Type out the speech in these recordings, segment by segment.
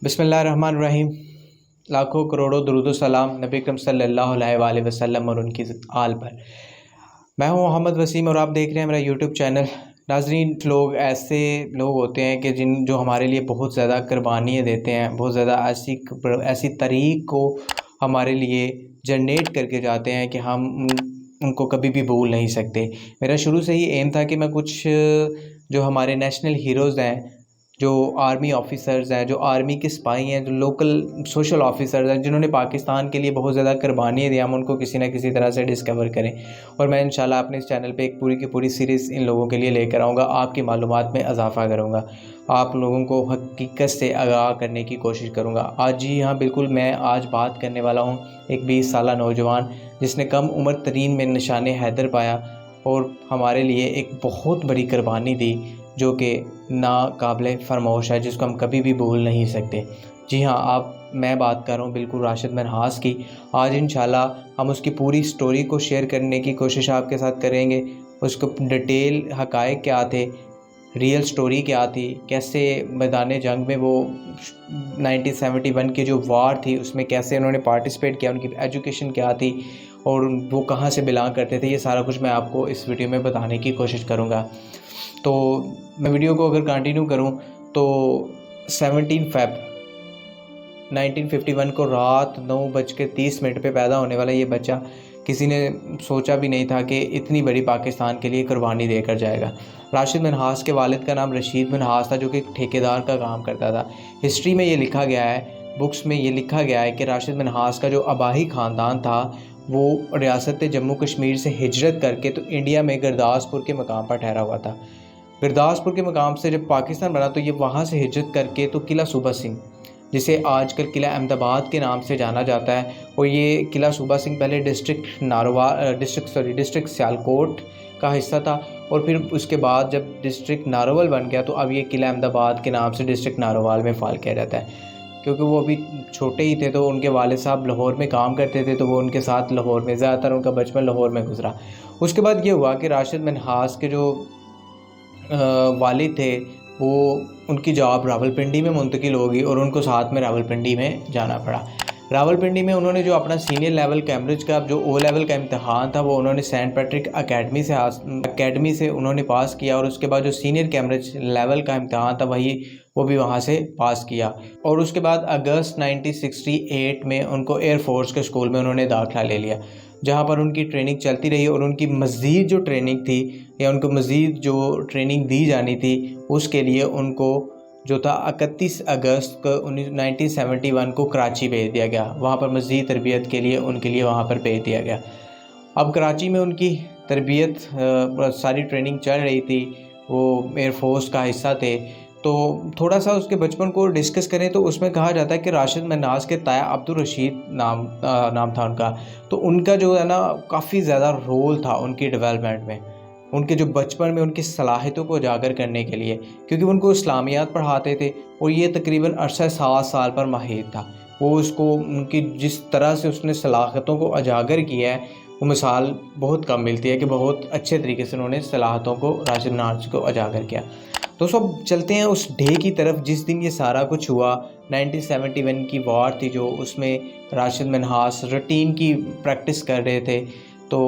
بسم اللہ الرحمن الرحیم۔ لاکھوں کروڑوں درود و سلام نبی اکرم صلی اللہ علیہ وآلہ وسلم اور ان کی آل پر۔ میں ہوں محمد وسیم اور آپ دیکھ رہے ہیں میرا یوٹیوب چینل۔ ناظرین، لوگ ایسے لوگ ہوتے ہیں کہ جو ہمارے لیے بہت زیادہ قربانیاں دیتے ہیں، بہت زیادہ ایسی طریق کو ہمارے لیے جنریٹ کر کے جاتے ہیں کہ ہم ان کو کبھی بھی بھول نہیں سکتے۔ میرا شروع سے ہی ایم تھا کہ میں کچھ جو ہمارے نیشنل ہیروز ہیں، جو آرمی آفیسرز ہیں، جو آرمی کے سپاہی ہیں، جو لوکل سوشل آفیسرز ہیں، جنہوں نے پاکستان کے لیے بہت زیادہ قربانیاں دی، ہم ان کو کسی نہ کسی طرح سے ڈسکور کریں۔ اور میں انشاءاللہ اپنے اس چینل پہ ایک پوری کی پوری سیریز ان لوگوں کے لیے لے کر آؤں گا، آپ کی معلومات میں اضافہ کروں گا، آپ لوگوں کو حقیقت سے آگاہ کرنے کی کوشش کروں گا۔ آج جی ہاں بالکل، میں آج بات کرنے والا ہوں ایک 20 سالہ نوجوان جس نے کم عمر ترین میں نشان حیدر پایا اور ہمارے لیے ایک بہت بڑی قربانی دی جو کہ ناقابل فراموش ہے، جس کو ہم کبھی بھی بھول نہیں سکتے۔ جی ہاں، میں بات کر رہا ہوں بالکل راشد منہاس کی۔ آج انشاءاللہ ہم اس کی پوری سٹوری کو شیئر کرنے کی کوشش آپ کے ساتھ کریں گے، اس کو ڈیٹیل حقائق کیا تھے، ریئل سٹوری کیا تھی، کیسے میدان جنگ میں وہ 1971 کی جو وار تھی اس میں کیسے انہوں نے پارٹیسپیٹ کیا، ان کی ایجوکیشن کیا تھی اور وہ کہاں سے بلانگ کرتے تھے، یہ سارا کچھ میں آپ کو اس ویڈیو میں بتانے کی کوشش کروں گا۔ تو میں ویڈیو کو اگر کنٹینیو کروں تو 17 فیب 1951 کو رات 9:30 پہ پیدا ہونے والا یہ بچہ کسی نے سوچا بھی نہیں تھا کہ اتنی بڑی پاکستان کے لیے قربانی دے کر جائے گا۔ راشد منہاس کے والد کا نام رشید منہاس تھا، جو کہ ایک ٹھیکیدار کا کام کرتا تھا۔ ہسٹری میں یہ لکھا گیا ہے، بکس میں یہ لکھا گیا ہے کہ راشد منہاس کا جو آبائی خاندان تھا وہ ریاست جموں کشمیر سے ہجرت کر کے تو انڈیا میں گرداسپور کے مقام پر ٹھہرا ہوا تھا۔ گرداسپور کے مقام سے جب پاکستان بنا تو یہ وہاں سے ہجرت کر کے تو قلعہ صوبہ سنگھ، جسے آج کل قلعہ احمد آباد کے نام سے جانا جاتا ہے، اور یہ قلعہ صوبہ سنگھ پہلے ڈسٹرکٹ سیالکوٹ کا حصہ تھا، اور پھر اس کے بعد جب ڈسٹرکٹ ناروول بن گیا تو اب یہ قلعہ احمد آباد کے نام سے ڈسٹرکٹ ناروال میں فعال کیا جاتا ہے۔ کیونکہ وہ ابھی چھوٹے ہی تھے تو ان کے والد صاحب لاہور میں کام کرتے تھے، تو وہ ان کے ساتھ لاہور میں زیادہ تر ان کا بچپن لاہور میں گزرا۔ اس کے بعد یہ ہوا کہ راشد منہاس کے جو والد تھے وہ ان کی جاب راولپنڈی میں منتقل ہو گئی اور ان کو ساتھ میں راولپنڈی میں جانا پڑا۔ راولپنڈی میں انہوں نے جو اپنا سینئر لیول کیمبرج کا جو او لیول کا امتحان تھا وہ انہوں نے سینٹ پیٹرک اکیڈمی سے انہوں نے پاس کیا، اور اس کے بعد جو سینئر کیمبرج لیول کا امتحان تھا وہ بھی وہاں سے پاس کیا، اور اس کے بعد اگست 1968 میں ان کو ایئر فورس کے اسکول میں انہوں نے داخلہ لے لیا، جہاں پر ان کی ٹریننگ چلتی رہی، اور ان کی مزید جو ٹریننگ تھی یا ان کو مزید جو ٹریننگ دی جانی تھی اس کے لیے ان کو جو تھا 31 اگست 1971 کو کراچی بھیج دیا گیا، وہاں پر مزید تربیت کے لیے ان کے لیے وہاں پر بھیج دیا گیا۔ اب کراچی میں ان کی تربیت ساری ٹریننگ چل رہی تھی، وہ ایئر فورس کا حصہ تھے، تو تھوڑا سا اس کے بچپن کو ڈسکس کریں تو اس میں کہا جاتا ہے کہ راشد منہاس کے تایا عبدالرشید نام تھا ان کا، تو ان کا جو ہے نا کافی زیادہ رول تھا ان کی ڈیولپمنٹ میں، ان کے جو بچپن میں ان کی صلاحیتوں کو اجاگر کرنے کے لیے، کیونکہ ان کو اسلامیات پڑھاتے تھے اور یہ تقریباً عرصہ 7 سال پر ماہر تھا۔ وہ اس کو ان کی جس طرح سے اس نے صلاحیتوں کو اجاگر کیا ہے وہ مثال بہت کم ملتی ہے کہ بہت اچھے طریقے سے انہوں نے صلاحیتوں کو راشد منہاس کو اجاگر کیا۔ تو سب چلتے ہیں اس ڈے کی طرف جس دن یہ سارا کچھ ہوا۔ 1971 کی وار تھی جو اس میں راشد منہاس روٹین کی پریکٹس کر رہے تھے، تو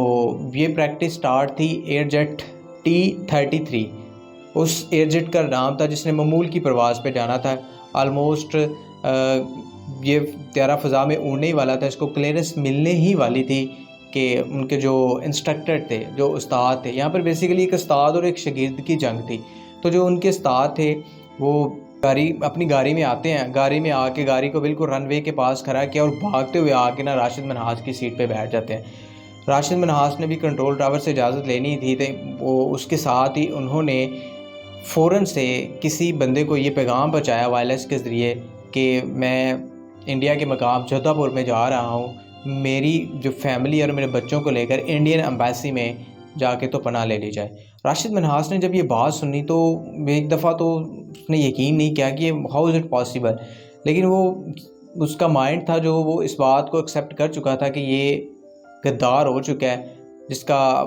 یہ پریکٹس سٹارٹ تھی ایئر جیٹ T-33، اس ایئر جیٹ کا نام تھا جس نے معمول کی پرواز پہ جانا تھا۔ آلموسٹ یہ طیارہ فضا میں اڑنے ہی والا تھا، اس کو کلیئرنس ملنے ہی والی تھی کہ ان کے جو انسٹرکٹر تھے، جو استاد تھے، یہاں پر بیسیکلی ایک استاد اور ایک شاگرد کی جنگ تھی، تو جو ان کے استاد تھے وہ اپنی گاڑی میں آتے ہیں، گاڑی میں آ کے گاڑی کو بالکل رن وے کے پاس کھڑا کیا اور بھاگتے ہوئے آ کے راشد منہاس کی سیٹ پہ بیٹھ جاتے ہیں۔ راشد منہاس نے بھی کنٹرول ٹاور سے اجازت لینی تھی، تو وہ اس کے ساتھ ہی انہوں نے فوراً سے کسی بندے کو یہ پیغام پہنچایا وائرلیس کے ذریعے کہ میں انڈیا کے مقام جودھا پور میں جا رہا ہوں، میری جو فیملی اور میرے بچوں کو لے کر انڈین ایمبیسی میں جا کے تو پناہ لے لی جائے۔ راشد منہاس نے جب یہ بات سنی تو ایک دفعہ تو اس نے یقین نہیں کیا کہ ہاؤ از اٹ پاسبل، لیکن وہ اس کا مائنڈ تھا جو وہ اس بات کو ایکسیپٹ کر چکا تھا کہ یہ غدار ہو چکا ہے، جس کا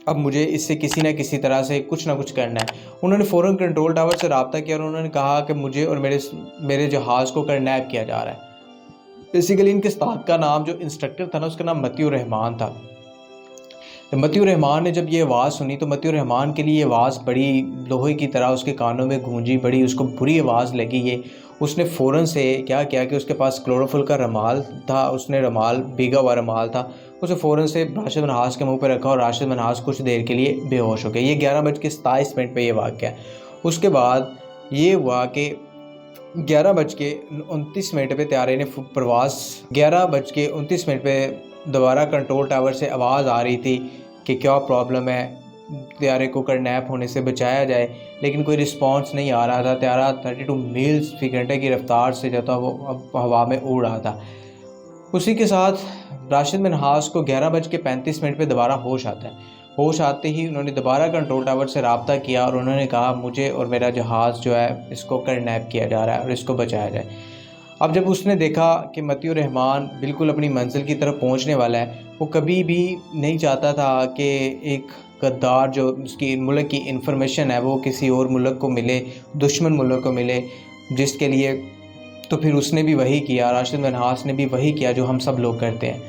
اب مجھے اس سے کسی نہ کسی طرح سے کچھ نہ کچھ کرنا ہے۔ انہوں نے فوراً کنٹرول ٹاور سے رابطہ کیا اور انہوں نے کہا کہ مجھے اور میرے جہاز کو کرنیپ کیا جا رہا ہے۔ بیسیکلی ان کے استاد کا نام جو انسٹرکٹر تھا نا، اس کا نام متیو رحمان تھا۔ متیو رحمان نے جب یہ آواز سنی تو متیو رحمان کے لیے یہ آواز بڑی لوہے کی طرح اس کے کانوں میں گونجی، بڑی اس کو بری آواز لگی یہ۔ اس نے فوراً سے کیا کیا کہ اس کے پاس کلوروفل کا رومال تھا، اس نے رومال بھیگا ہوا رومال تھا، اسے فوراً سے راشد منہاس کے منہ پہ رکھا اور راشد منہاس کچھ دیر کے لیے بے ہوش ہو گئے۔ یہ 11:27 پہ یہ واقعہ ہے۔ اس کے بعد یہ ہوا کہ 11:29 پہ طیارے نے پرواز 11:29 پہ دوبارہ کنٹرول ٹاور سے آواز آ رہی تھی کہ کیا پرابلم ہے، طیارے کو کرنیپ ہونے سے بچایا جائے، لیکن کوئی رسپانس نہیں آ رہا تھا۔ طیارہ 32 میلز فی گھنٹے کی رفتار سے جو تھا وہ اب ہوا میں اڑ رہا تھا۔ اسی کے ساتھ راشد منہاس کو 11:35 پہ دوبارہ ہوش آتا ہے۔ ہوش آتے ہی انہوں نے دوبارہ کنٹرول ٹاور سے رابطہ کیا اور انہوں نے کہا مجھے اور میرا جہاز جو ہے اس کو کرنیپ کیا جا رہا ہے اور اس کو بچایا جائے۔ اب جب اس نے دیکھا کہ متیو رحمان بالکل اپنی منزل کی طرف پہنچنے والا ہے، وہ کبھی بھی نہیں چاہتا تھا کہ ایک غدار جو اس کی ملک کی انفارمیشن ہے وہ کسی اور ملک کو ملے، دشمن ملک کو ملے، جس کے لیے تو پھر اس نے بھی وہی کیا، راشد منہاس نے بھی وہی کیا جو ہم سب لوگ کرتے ہیں۔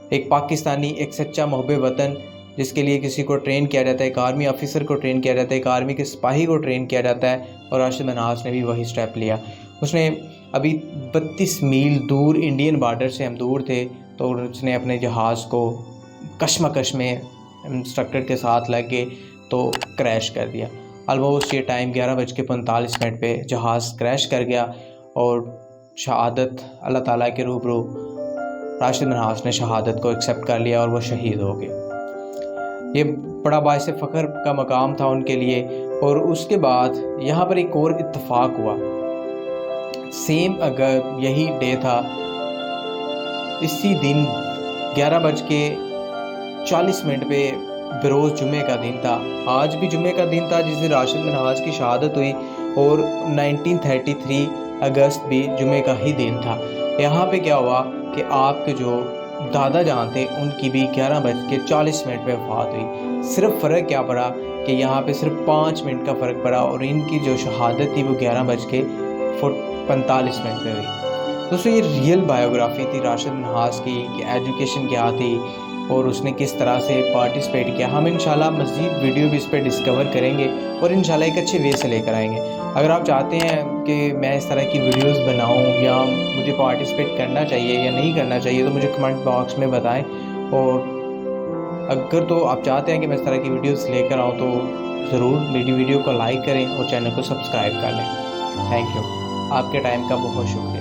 ایک پاکستانی، ایک سچا محب وطن جس کے لیے کسی کو ٹرین کیا جاتا ہے، ایک آرمی آفیسر کو ٹرین کیا جاتا ہے، ایک آرمی کے سپاہی کو ٹرین کیا جاتا ہے، اور راشد منہاس نے بھی وہی سٹیپ لیا۔ اس نے ابھی 32 میل دور انڈین بارڈر سے ہم دور تھے تو اس نے اپنے جہاز کو کشمکش میں انسٹرکٹر کے ساتھ لگ کے تو کریش کر دیا۔ آلموسٹ یہ ٹائم 11:45 پہ جہاز کریش کر گیا اور شہادت اللہ تعالیٰ کے روبرو راشد منہاس نے شہادت کو ایکسیپٹ کر لیا اور وہ شہید ہو گئے۔ یہ بڑا باعث فخر کا مقام تھا ان کے لیے۔ اور اس کے بعد یہاں پر ایک اور اتفاق ہوا، سیم اگر یہی ڈے تھا، اسی دن 11:40 پہ بروز جمعے کا دن تھا۔ آج بھی جمعے کا دن تھا جس دن راشد منہاس کی شہادت ہوئی، اور 1933 اگست بھی جمعے کا ہی دن تھا۔ یہاں پہ کیا ہوا کہ آپ کے جو دادا جان تھے ان کی بھی 11:40 پہ وفات ہوئی۔ صرف فرق کیا پڑا کہ یہاں پہ صرف 5 منٹ کا فرق پڑا، اور ان کی جو شہادت تھی وہ 11:45 پہ ہوئی۔ دوستوں یہ ریئل بایوگرافی تھی راشد منہاس کی کہ ایجوکیشن کیا تھی اور اس نے کس طرح سے پارٹیسپیٹ کیا۔ ہم انشاءاللہ مزید ویڈیو بھی اس پہ ڈسکور کریں گے اور انشاءاللہ ایک اچھے وے سے لے کر آئیں گے۔ اگر آپ چاہتے ہیں کہ میں اس طرح کی ویڈیوز بناؤں یا مجھے پارٹیسپیٹ کرنا چاہیے یا نہیں کرنا چاہیے تو مجھے کمنٹ باکس میں بتائیں، اور اگر تو آپ چاہتے ہیں کہ میں اس طرح کی ویڈیوز لے کر آؤں تو ضرور میری ویڈیو کو لائک کریں اور چینل کو سبسکرائب کر لیں۔ تھینک یو، آپ کے ٹائم کا بہت شکریہ۔